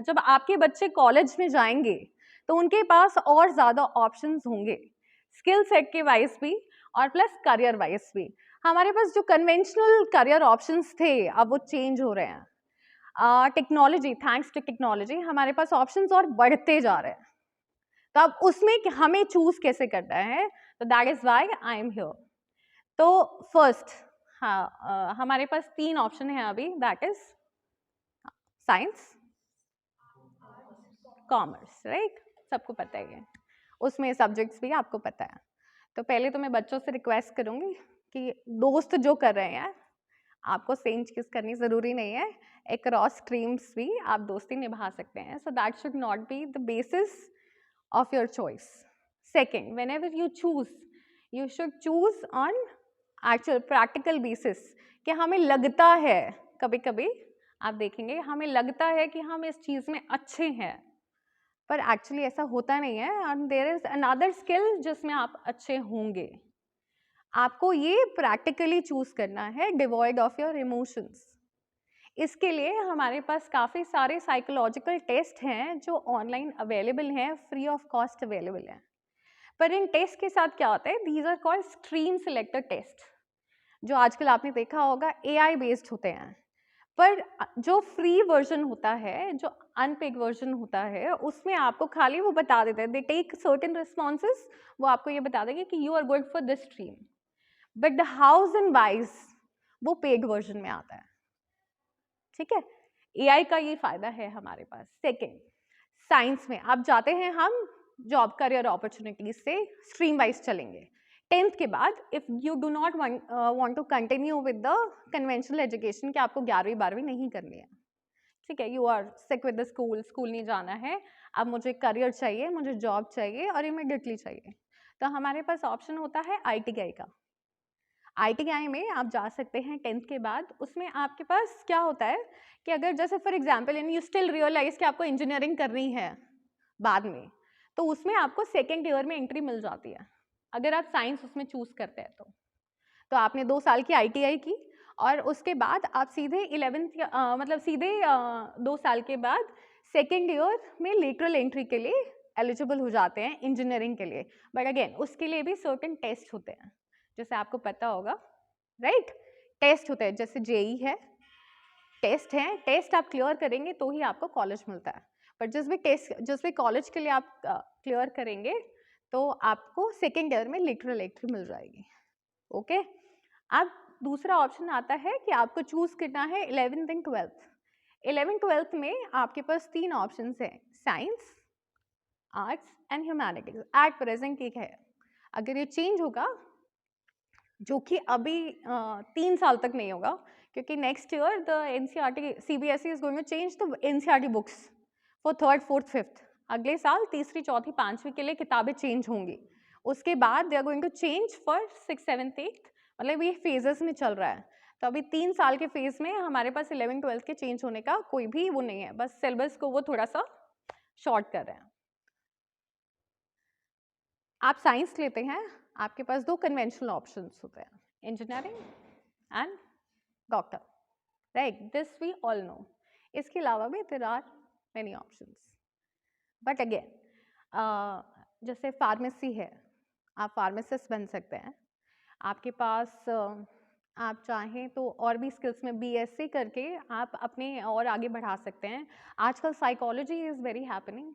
जब आपके बच्चे कॉलेज में जाएंगे तो उनके पास और ज़्यादा ऑप्शंस होंगे, स्किल सेट के वाइज भी और प्लस करियर वाइज भी। हमारे पास जो कन्वेंशनल करियर ऑप्शंस थे अब वो चेंज हो रहे हैं। टेक्नोलॉजी, थैंक्स टू टेक्नोलॉजी हमारे पास ऑप्शंस और बढ़ते जा रहे हैं। तो अब उसमें हमें चूज कैसे करना है, तो that is why I am here. तो फर्स्ट, हाँ, हमारे पास 3 ऑप्शन है अभी, that is science, commerce, right. सबको पता है, उसमें सब्जेक्ट्स भी आपको पता है। तो पहले तो मैं बच्चों से रिक्वेस्ट करूंगी कि दोस्त जो कर रहे हैं आपको सेम चीज करनी जरूरी नहीं है, अक्रॉस स्ट्रीम्स भी आप दोस्ती निभा सकते हैं। So that should not be the basis of your choice. Second, whenever you choose, you should choose on actual practical basis कि हमें लगता है, कभी कभी आप देखेंगे हमें लगता है कि हम इस चीज में अच्छे हैं, पर एक्चुअली ऐसा होता नहीं है। and there is another skill जिसमें आप अच्छे होंगे। आपको ये प्रैक्टिकली चूज करना है, डिवॉइड ऑफ योर इमोशंस। इसके लिए हमारे पास काफ़ी सारे साइकोलॉजिकल टेस्ट हैं जो ऑनलाइन अवेलेबल हैं, फ्री ऑफ कॉस्ट अवेलेबल हैं। पर इन टेस्ट के साथ क्या होता है, these are called stream selector test, जो आजकल आपने देखा होगा एआई बेस्ड होते हैं। पर जो फ्री वर्जन होता है, जो अनपेड वर्जन होता है, उसमें आपको खाली वो बता देते हैं, दे टेक सर्टेन रिस्पॉन्सेस, वो आपको ये बता देंगे कि you are good for this stream, but the house and wise वो पेड वर्जन में आता है। ठीक है, एआई का ये फायदा है हमारे पास। सेकेंड, साइंस में आप जाते हैं, हम जॉब करियर अपॉर्चुनिटीज से स्ट्रीम वाइज चलेंगे। 10th के बाद if you do not want to continue with the conventional education कि आपको 11वीं 12वीं नहीं करनी है, ठीक है, you are sick with the school, school नहीं जाना है, अब मुझे करियर चाहिए, मुझे जॉब चाहिए और इमीडिएटली चाहिए, तो हमारे पास ऑप्शन होता है आईटीआई का। आईटीआई में आप जा सकते हैं 10th के बाद। उसमें आपके पास क्या होता है कि अगर जैसे for example you still realise कि आपको इंजीनियरिंग करनी है बाद में, तो उसमें आपको सेकेंड ईयर में एंट्री मिल जाती है अगर आप साइंस उसमें चूज करते हैं तो आपने 2 साल की आईटीआई की और उसके बाद आप सीधे 11th मतलब सीधे 2 साल के बाद सेकेंड ईयर में लेटरल एंट्री के लिए एलिजिबल हो जाते हैं इंजीनियरिंग के लिए। बट अगेन उसके लिए भी सर्टेन टेस्ट होते हैं, जैसे आपको पता होगा, राइट। टेस्ट होते हैं, जैसे जेई है, टेस्ट है, टेस्ट आप क्लियर करेंगे तो ही आपको कॉलेज मिलता है। पर जिस भी कॉलेज के लिए आप क्लियर करेंगे तो आपको सेकेंड ईयर में लिटरल एंट्री मिल जाएगी। ओके, अब दूसरा ऑप्शन आता है कि आपको चूज करना है 11th and 12th। 11th 12th में आपके पास 3 ऑप्शन हैं, science, arts and humanities. At present एक है, अगर ये चेंज होगा, जो कि अभी 3 साल तक नहीं होगा, क्योंकि next year the NCERT CBSE is going to change the NCERT books for 3rd 4th 5th। अगले साल तीसरी चौथी पांचवी के लिए किताबें चेंज होंगी, उसके बाद they are going to change for 6th 7th 8th, मतलब ये फेजेस में चल रहा है। तो अभी 3 साल के फेज में हमारे पास 11th 12th के चेंज होने का कोई भी वो नहीं है, बस सिलेबस को वो थोड़ा सा शॉर्ट कर रहे हैं। आप साइंस लेते हैं, आपके पास 2 कन्वेंशनल ऑप्शंस होते हैं, engineering and doctor, right, this we all know. इसके अलावा भी there are many options, but again जैसे फार्मेसी है, आप फार्मासिस्ट बन सकते हैं। आपके पास आप चाहें तो और भी स्किल्स में बीएससी करके आप अपने और आगे बढ़ा सकते हैं। आजकल psychology is very happening,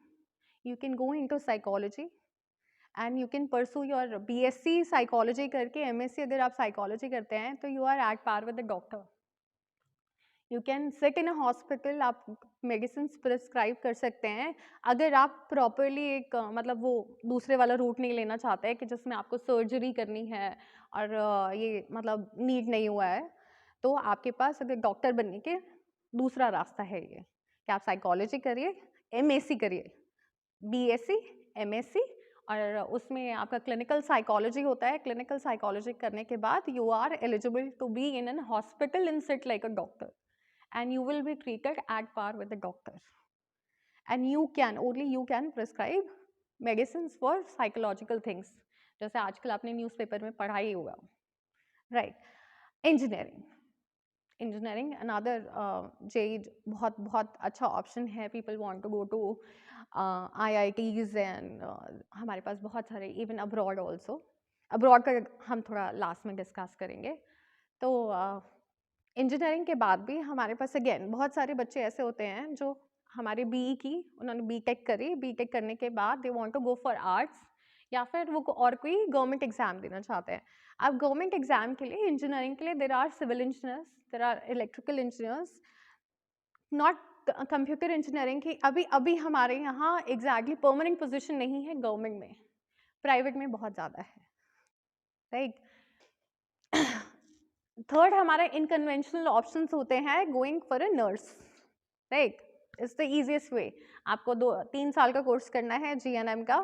you can go into psychology and you can pursue your BSc psychology करके एमएससी अगर आप साइकोलॉजी करते हैं तो you are at par with the doctor. You can sit in a hospital, आप medicine prescribe कर सकते हैं अगर आप प्रॉपरली एक मतलब वो दूसरे वाला रूट नहीं लेना चाहते हैं कि जिसमें आपको सर्जरी करनी है और ये मतलब नीड नहीं हुआ है, तो आपके पास अगर डॉक्टर बनने के दूसरा रास्ता है ये कि आप साइकोलॉजी करिए, एमएससी करिए, बीएससी एमएससी, और उसमें आपका क्लिनिकल साइकोलॉजी होता है। क्लिनिकल साइकोलॉजी करने के बाद you are eligible to be in an hospital in sit like a doctor and you will be treated at par with the doctor, and only you can prescribe medicines for psychological things, जैसे आजकल आपने newspaper में पढ़ा ही होगा, right. Engineering, engineering another JEE बहुत बहुत अच्छा ऑप्शन है. People want to go to IITs and हमारे पास बहुत सारे इवन अब्रॉड ऑल्सो. अब्रॉड का हम थोड़ा लास्ट में डिस्कस करेंगे. तो इंजीनियरिंग के बाद भी हमारे पास अगेन बहुत सारे बच्चे ऐसे होते हैं जो हमारे BE की, उन्होंने बीटेक करी, बीटेक करने के बाद they want to go for arts या फिर वो और कोई गवर्नमेंट एग्जाम देना चाहते हैं. अब गवर्नमेंट एग्जाम के लिए, इंजीनियरिंग के लिए there are civil engineers, there are electrical engineers, not computer engineering की अभी अभी हमारे यहाँ एग्जैक्टली परमानेंट पोजीशन नहीं है गवर्नमेंट में, प्राइवेट में बहुत ज़्यादा है. राइट. थर्ड हमारा इनकन्वेंशनल ऑप्शंस होते हैं going for a nurse. Right. It's the easiest way. आपको 2-3 साल का कोर्स करना है GNM का.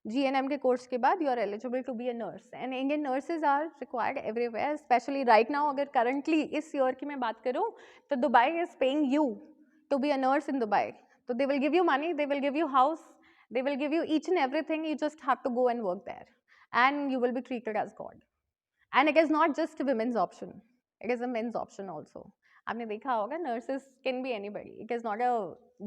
GNM के कोर्स के बाद you are eligible to be a nurse and Indian nurses are required everywhere, especially right now. अगर करंटली इस ईयर की मैं बात करूँ तो Dubai is paying you to be a nurse in Dubai. तो they will give you money, they will give you house, they will give you each and everything. You just have to go and work there and you will be treated as God. And it is not just a women's option, it is a men's option also. आपने देखा होगा nurses can be anybody, it is not a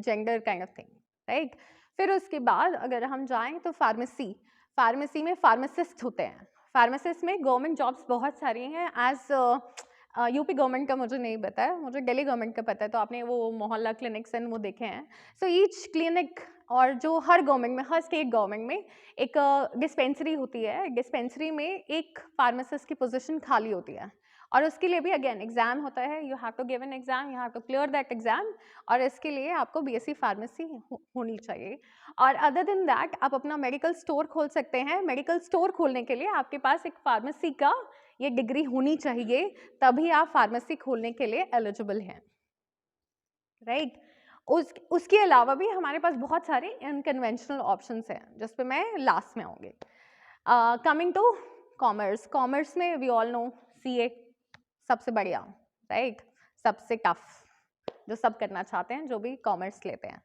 gender kind of thing, right? फिर उसके बाद अगर हम जाएं तो फार्मेसी में फार्मासिस्ट होते हैं. फार्मासिस्ट में गवर्नमेंट जॉब्स बहुत सारी हैं. एज यूपी गवर्नमेंट का मुझे नहीं पता है, मुझे दिल्ली गवर्नमेंट का पता है. तो आपने वो मोहल्ला क्लिनिक्स एंड वो देखे हैं. सो ईच क्लिनिक और जो हर गवर्नमेंट में, हर स्टेट गवर्नमेंट में एक डिस्पेंसरी होती है. डिस्पेंसरी में एक फार्मासिस्ट की पोजीशन खाली होती है और उसके लिए भी अगेन एग्जाम होता है. You have to give an exam, you have to clear that exam और इसके लिए आपको BSc फार्मेसी होनी चाहिए. और अदर देन दैट आप अपना मेडिकल स्टोर खोल सकते हैं. मेडिकल स्टोर खोलने के लिए आपके पास एक फार्मेसी का ये डिग्री होनी चाहिए, तभी आप फार्मेसी खोलने के लिए एलिजिबल हैं. राइट. उसके अलावा भी हमारे पास बहुत सारे अनकन्वेंशनल ऑप्शंस हैं जिस पे मैं लास्ट में आऊँगी. Coming to commerce. कॉमर्स में वी ऑल नो CA सबसे बढ़िया, राइट, सबसे टफ, जो सब करना चाहते हैं, जो भी कॉमर्स लेते हैं.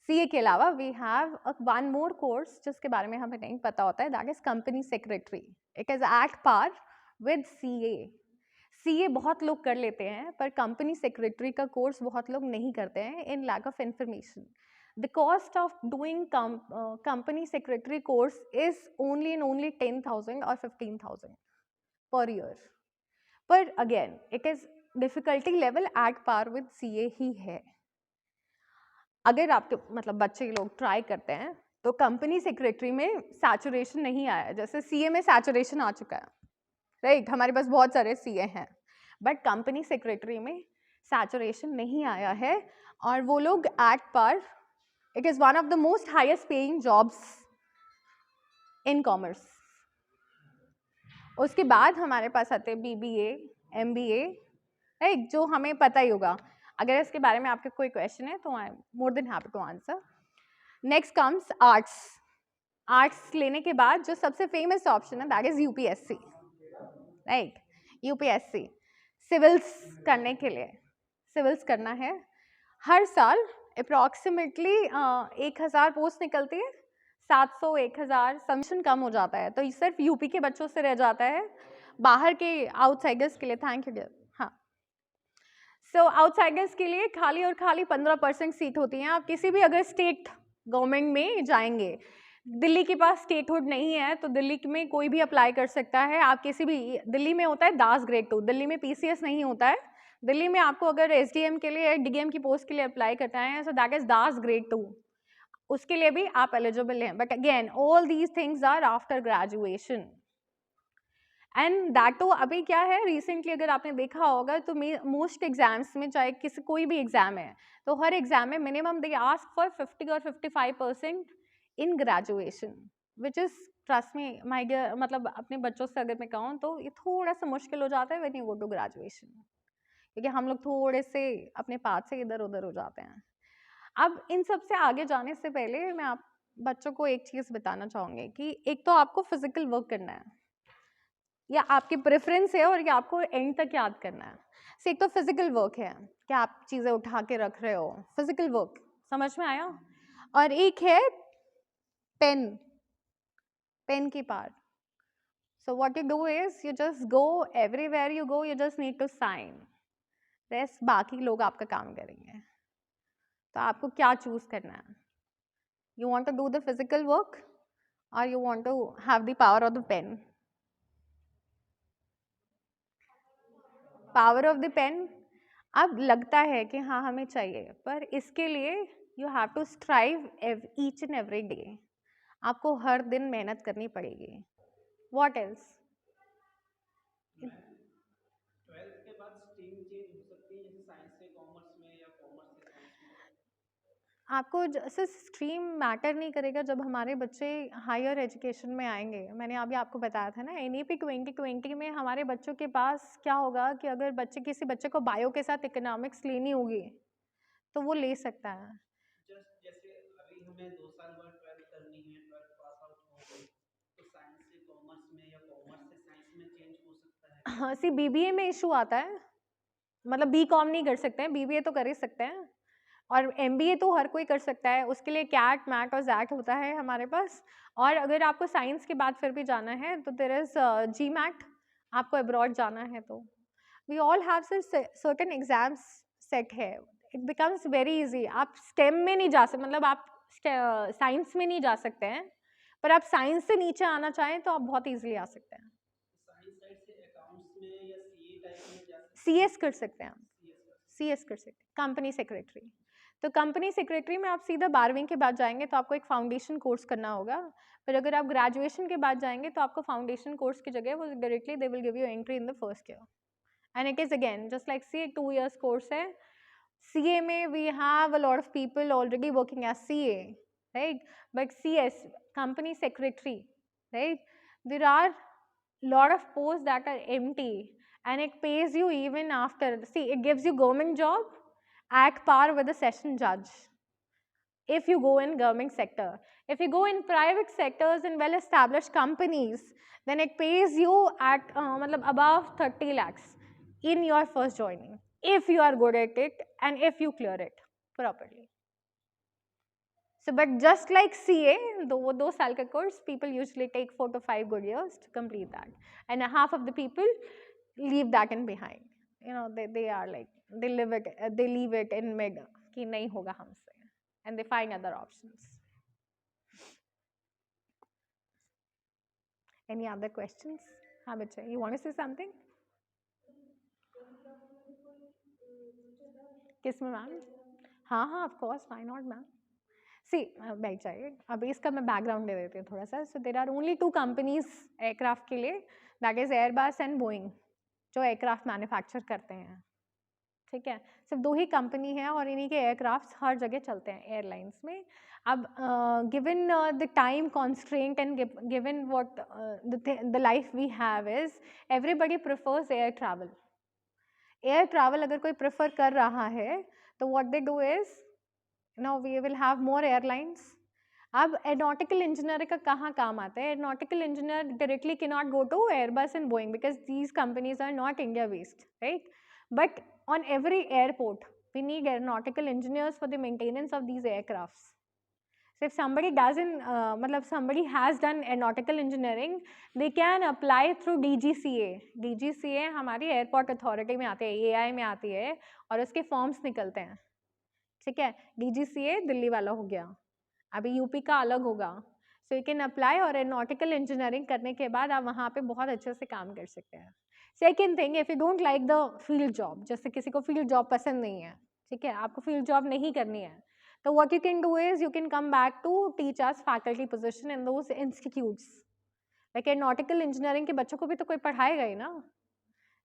CA के अलावा we have one more course जिसके बारे में हमें नहीं पता होता है, that is company secretary. It is at par with CA. CA बहुत लोग कर लेते हैं पर कंपनी सेक्रेटरी का कोर्स बहुत लोग नहीं करते हैं in lack of information. The cost of doing company secretary course is only and only 10,000 or 15,000 per year. But again, it is difficulty level at par with CA ही है. अगर आपके मतलब बच्चे लोग ट्राई करते हैं तो कंपनी सेक्रेटरी में सैचुरेशन नहीं आया, जैसे CA में सैचुरेशन आ चुका है. राइट. हमारे पास बहुत सारे CA हैं बट कंपनी सेक्रेटरी में सैचुरेशन नहीं आया है और वो लोग at par. It is one of the most highest paying jobs in commerce. उसके बाद हमारे पास आते हैं BBA, MBA, राइट, जो हमें पता ही होगा. अगर इसके बारे में आपके कोई क्वेश्चन है तो I am more than happy to answer. Next comes arts. Arts लेने के बाद जो सबसे फेमस ऑप्शन है that is UPSC. Right. UPSC civils करने के लिए, सिविल्स करना है. हर साल अप्रॉक्सीमेटली 1000 पोस्ट निकलती है, 700-1000. सबमिशन कम हो जाता है तो ये सिर्फ यूपी के बच्चों से रह जाता है. बाहर के आउटसाइडर्स के लिए, थैंक यू. हाँ, सो आउटसाइडर्स के लिए खाली और खाली 15% सीट होती हैं. आप किसी भी अगर स्टेट गवर्नमेंट में जाएंगे, दिल्ली के पास स्टेटहुड नहीं है तो दिल्ली में कोई भी अप्लाई कर सकता है. आप किसी भी, दिल्ली में होता है दास ग्रेड 2, दिल्ली में PCS नहीं होता है. दिल्ली में आपको अगर SDM के लिए, DGM की पोस्ट के लिए अप्लाई करना है so that is DASS grade 2, उसके लिए भी आप एलिजिबल हैं. But again all these things are after graduation and that too. अभी क्या है, रिसेंटली अगर आपने देखा होगा तो मोस्ट एग्जाम्स में, चाहे किसी कोई भी एग्जाम है, तो हर एग्जाम में मिनिमम दे आस्क फॉर 50 और 55% in graduation, which is trust me my dear. मतलब अपने बच्चों से अगर मैं कहूँ तो ये थोड़ा सा मुश्किल हो जाता है when you go to graduation, क्योंकि हम लोग थोड़े से अपने पाथ से इधर उधर हो जाते हैं. अब इन सब से आगे जाने से पहले मैं आप बच्चों को एक चीज़ बताना चाहूँगी कि एक तो आपको फिजिकल वर्क करना है, या आपकी प्रेफरेंस है और ये आपको एंड तक याद करना है. So, एक तो फिजिकल वर्क है कि आप चीज़ें उठा के रख रहे हो, फिजिकल वर्क, समझ में आया. और एक है पेन की part. So what you do is you just go everywhere you go, you just need to sign, rest बाकी लोग आपका काम करेंगे। तो आपको क्या चूज करना है? You want to do the physical work और you want to have the power of the pain? Power of the pain अब लगता है कि हाँ हमें चाहिए, पर इसके लिए you have to strive each and every day. आपको हर दिन मेहनत करनी पड़ेगी। What else? ट्वेल्थ के बाद स्ट्रीम चेंज हो सकती है, जैसे साइंस से कॉमर्स में या कॉमर्स से साइंस में? आपको जैसे स्ट्रीम मैटर नहीं करेगा जब हमारे बच्चे हायर एजुकेशन में आएंगे। मैंने अभी आपको बताया था ना, NEP 2020 में हमारे बच्चों के पास क्या होगा कि अगर किसी बच्चे को बायो के साथ इकोनॉमिक्स लेनी होगी तो वो ले सकता है। जस्ट जैसे अभी हमें 2 साल बाद 12th करनी है, 12th पास आउट हो गई, तो साइंस से कॉमर्स में या कॉमर्स से साइंस में चेंज हो सकता है? हाँ, सी BBA में इशू आता है, मतलब BCom नहीं कर सकते हैं, BBA तो कर ही सकते हैं, और MBA तो हर कोई कर सकता है। उसके लिए कैट मैट और जैट होता है हमारे पास। और अगर आपको साइंस के बाद फिर भी जाना है तो देयर इज GMAT, आपको अब्रॉड जाना है तो we all have certain exams set है। It becomes very easy. आप स्टेम में नहीं जा सकते, मतलब आप साइंस में नहीं जा सकते हैं, पर आप साइंस से नीचे आना चाहें तो आप बहुत ईजिली आ सकते हैं। साइंस साइड से अकाउंट्स में या सीए टाइप में जा सकते हैं? CS कर सकते हैं आप, CS कर सकते हैं, कंपनी सेक्रेटरी। तो कंपनी सेक्रेटरी में आप सीधा 12वीं के बाद जाएंगे तो आपको एक फाउंडेशन कोर्स करना होगा। फिर अगर आप ग्रेजुएशन के बाद जाएंगे तो आपको फाउंडेशन कोर्स की जगह वो directly they will give you entry in the first year, and it is again just like CA 2 years course है। CA में we have a lot of people already working as CA, right, but CS company secretary, right, there are lot of posts that are empty and it pays you even after. See, it gives you government job at par with a session judge if you go in government sector. If you go in private sectors in well established companies, then it pays you at above 30 lakhs in your first joining if you are good at it and if you clear it properly. So, but just like CA, though 2 साल का course, people usually take 4 to 5 good years to complete that, and half of the people leave that in behind. You know, they are like they leave it in mid कि नहीं होगा हमसे, and they find other options. Any other questions? हाँ बच्चे, you want to say something? किसमें ma'am? हाँ हाँ, of course, why not ma'am? सी बैठ जाइए, अभी इसका मैं बैकग्राउंड दे देती हूँ थोड़ा सा। So there are only 2 companies aircraft के लिए, that is Airbus and Boeing, जो एयरक्राफ्ट मैन्युफैक्चर करते हैं, ठीक है। सिर्फ 2 ही कंपनी है और इन्हीं के एयरक्राफ्ट हर जगह चलते हैं एयरलाइंस में। अब given the time constraint and given what the life we have is everybody prefers air travel. Air travel अगर कोई प्रेफर कर रहा है तो what they do is now we will have more airlines. अब एरोनॉटिकल इंजीनियर का कहाँ काम आता है? Aeronautical engineer directly cannot go to Airbus and Boeing because these companies are not India based, right? But on every airport we need aeronautical engineers for the maintenance of these aircrafts. So if somebody doesn't somebody has done aeronautical engineering, they can apply through DGCA. DGCA हमारी airport authority में आती है, AI में आती है, और उसके forms निकलते हैं, ठीक है। DGCA दिल्ली वाला हो गया, अभी यूपी का अलग होगा। सो यू कैन अप्लाई, और एरोनॉटिकल इंजीनियरिंग करने के बाद आप वहाँ पे बहुत अच्छे से काम कर सकते हैं। Second thing, if you don't like the field job, जैसे किसी को फील्ड जॉब पसंद नहीं है, ठीक है, आपको फील्ड जॉब नहीं करनी है, तो what you can do is you can come back to teach as faculty position in those institutes. Like aeronautical engineering के बच्चों को भी तो कोई पढ़ाएगा ही ना,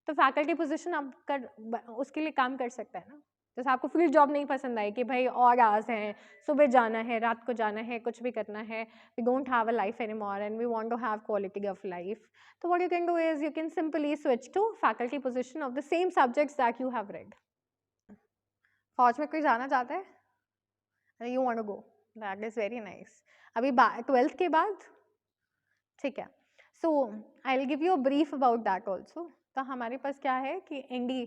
तो फैकल्टी पोजिशन आप उसके लिए काम कर सकते हैं ना। जैसे आपको फील्ड जॉब नहीं पसंद आई कि भाई और आवर्स हैं, सुबह जाना है, रात को जाना है, कुछ भी करना है, we don't have a life any more and we want to have quality of life, तो what you can do is you can simply switch to faculty position of the same subjects that you have read. फौज में कोई जाना चाहता है? You want to go, that is very nice. अभी 12th के बाद, ठीक है, so I will give you a brief about that also. तो हमारे पास क्या है कि ND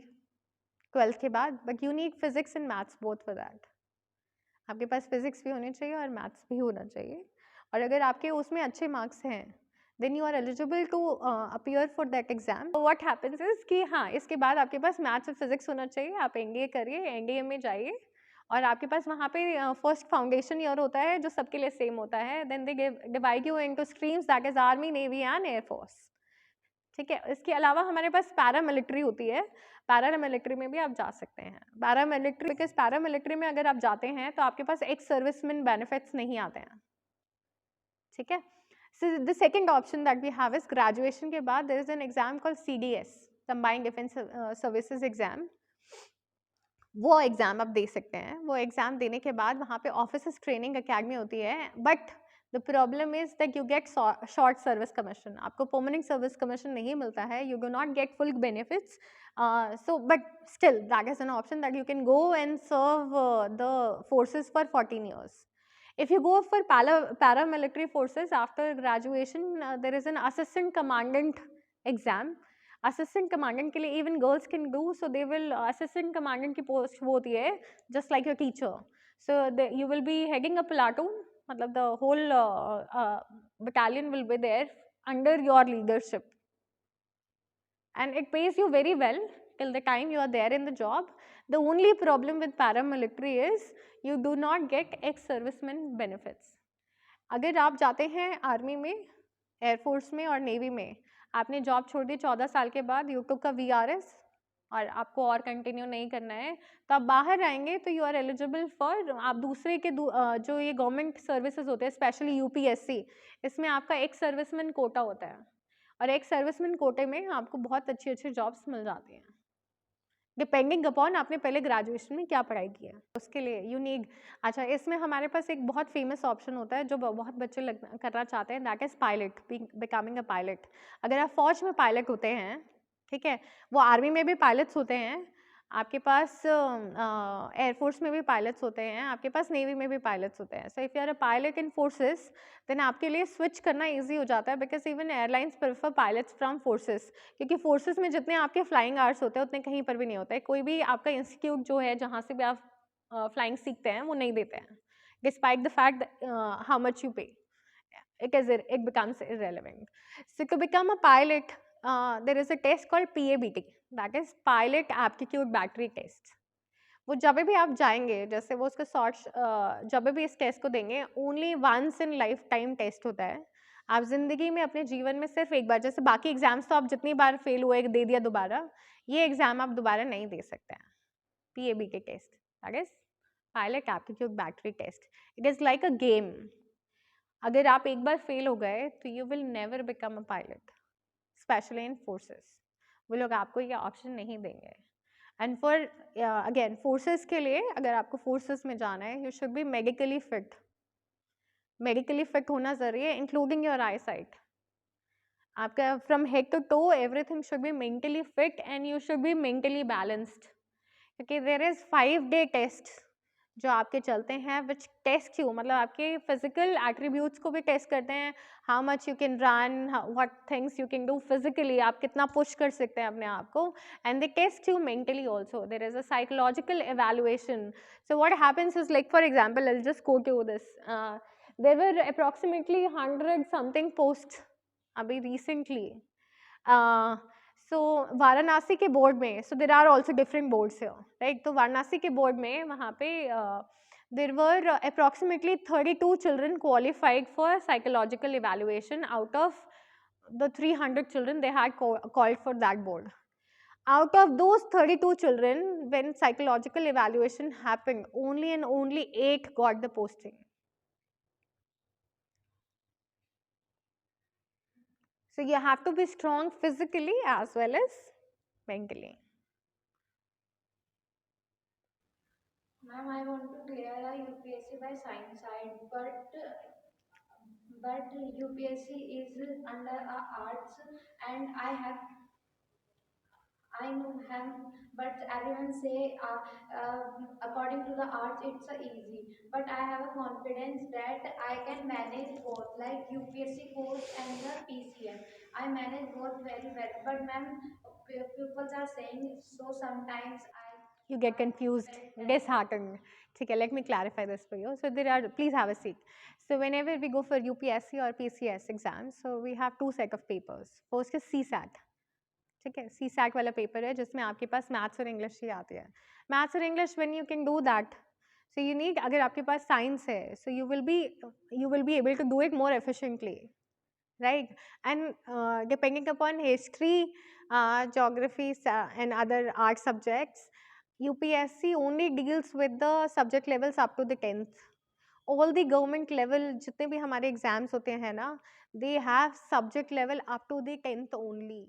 12th के बाद, but you need physics and maths both for that. आपके पास फिजिक्स भी होने चाहिए और मैथ्स भी होना चाहिए, और अगर आपके उसमें अच्छे मार्क्स हैं then you are eligible to appear for that exam. So what happens is कि हाँ, इसके बाद आपके पास मैथ्स और फिजिक्स होना चाहिए, आप एनडीए करिए, एनडीए में जाइए, और आपके पास वहाँ पे फर्स्ट फाउंडेशन ईयर होता है जो सबके लिए सेम होता है. Then they divide you into streams, that is army, navy and air force. ठीक है. इसके अलावा हमारे पास पैरामिलिट्री होती है. पैरामिलिट्री में भी आप जा सकते हैं. पैरामिलिट्री, बिकॉज पैरामिलिट्री में अगर आप जाते हैं तो आपके पास एक्स सर्विसमैन बेनिफिट्स नहीं आते हैं. ठीक है. So the second option that we have is graduation के बाद there is an exam called CDS, Combined Defense Services Exam. वो एग्ज़ाम आप दे सकते हैं. वो एग्ज़ाम देने के बाद वहाँ पे ऑफिसर्स ट्रेनिंग अकेडमी होती है, but the problem is that you get short service commission. आपको परमानेंट सर्विस कमीशन नहीं मिलता है. You do not get full benefits. So but still that is an option that you can go and serve the forces for 14 years. If you go for paramilitary forces after graduation, there is an assistant commandant exam. Assistant commandant के लिए even girls can do. So they will, assistant commandant की post वो होती है just like your teacher. So you will be heading a platoon, मतलब the whole battalion will be there under your leadership, and it pays you very well till the time you are there in the job. The only problem with paramilitary is you do not get ex-serviceman benefits. अगर आप जाते हैं army में, air force में और navy में, आपने job छोड़ दी 14 साल के बाद, यू टुक का VRS और आपको और कंटिन्यू नहीं करना है, तो आप बाहर आएंगे तो यू आर एलिजिबल फॉर, आप दूसरे के जो ये गवर्नमेंट सर्विसेज होते हैं, स्पेशली UPSC, इसमें आपका एक सर्विसमैन कोटा होता है, और एक सर्विसमैन कोटे में आपको बहुत अच्छी अच्छी जॉब्स मिल जाती हैं, डिपेंडिंग अपॉन आपने पहले ग्रेजुएशन में क्या पढ़ाई की है उसके लिए यू नीड. अच्छा, इसमें हमारे पास एक बहुत फेमस ऑप्शन होता है जो बहुत बच्चे करना चाहते हैं, that is pilot, becoming a pilot. अगर आप फौज में पायलट होते हैं, ठीक है, वो आर्मी में भी पायलट्स होते हैं, आपके पास एयरफोर्स में भी पायलट्स होते हैं, आपके पास नेवी में भी पायलट्स होते हैं. So if you are a pilot in forces, then आपके लिए स्विच करना इजी हो जाता है, because even airlines prefer pilots from forces, क्योंकि फोर्सेस में जितने आपके फ्लाइंग आवर्स होते हैं उतने कहीं पर भी नहीं होते. कोई भी आपका इंस्टीट्यूट जो है जहाँ से भी आप फ्लाइंग सीखते हैं वो नहीं देते हैं, despite the fact how much you पे. It becomes irrelevant. So to become a pilot, there is a test called PABT, that is Pilot Aptitude Battery Test. वो जब भी आप जाएंगे, जैसे वो उसका शॉर्ट, जब भी इस टेस्ट को देंगे, only once in lifetime test होता है. आप जिंदगी में अपने जीवन में सिर्फ एक बार, जैसे बाकी एग्जाम्स तो आप जितनी बार फेल हुए दे दिया दोबारा, ये एग्जाम आप दोबारा नहीं दे सकते हैं. PABT test, that is pilot aptitude battery test. It is like a game. अगर आप एक बार फेल हो गए तो you will never become a pilot, especially in forces. वो लोग आपको ये ऑप्शन नहीं देंगे. एंड फॉर अगेन फोर्सेस के लिए, अगर आपको फोर्सेस में जाना है, you should be medically fit. Medically fit होना ज़रूरी है, इंक्लूडिंग योर आई साइट. आपका from head to toe everything should be mentally fit and you should be mentally balanced, क्योंकि देयर इज़ 5-day टेस्ट जो आपके चलते हैं, विच टेस्ट यू, मतलब आपके फिजिकल एट्रीब्यूट्स को भी टेस्ट करते हैं. How much you can run, what things you can do physically, आप कितना पुश कर सकते हैं अपने आप को. And they test you mentally also. There is a psychological evaluation. So what happens is, like for example, I'll just quote you this. There were approximately 100 something posts अभी recently. So Varanasi के board में, so there are also different boards है, right. तो वाराणसी के board में वहाँ पे there were approximately 32 children qualified for psychological evaluation out of the 300 children they had called for that board. Out of those 32 children, when psychological evaluation happened, only and only 8 got the posting. So you have to be strong physically as well as mentally. Ma'am, I want to clear a UPSC by science side, but UPSC is under arts, and I know him, but everyone say according to the arts it's easy. But I have a confidence that I can manage both, like UPSC course and the PCM. I manage both very well. But ma'am, people are saying so sometimes you get confused, disheartened. Okay, let me clarify this for you. So there are, please have a seat. So whenever we go for UPSC or PCS exams, so we have two set of papers. First is CSAT. ठीक है, CSAT वाला paper है जिसमें आपके पास maths और English ही आती है. Maths और English when you can do that, so you need, अगर आपके पास साइंस है, so you will be able to do it more efficiently, right? And depending upon history, geography, and other art subjects, UPSC only deals with the subject levels up to the 10th. All the government level जितने भी हमारे exams होते हैं ना, they have subject level up to the 10th only.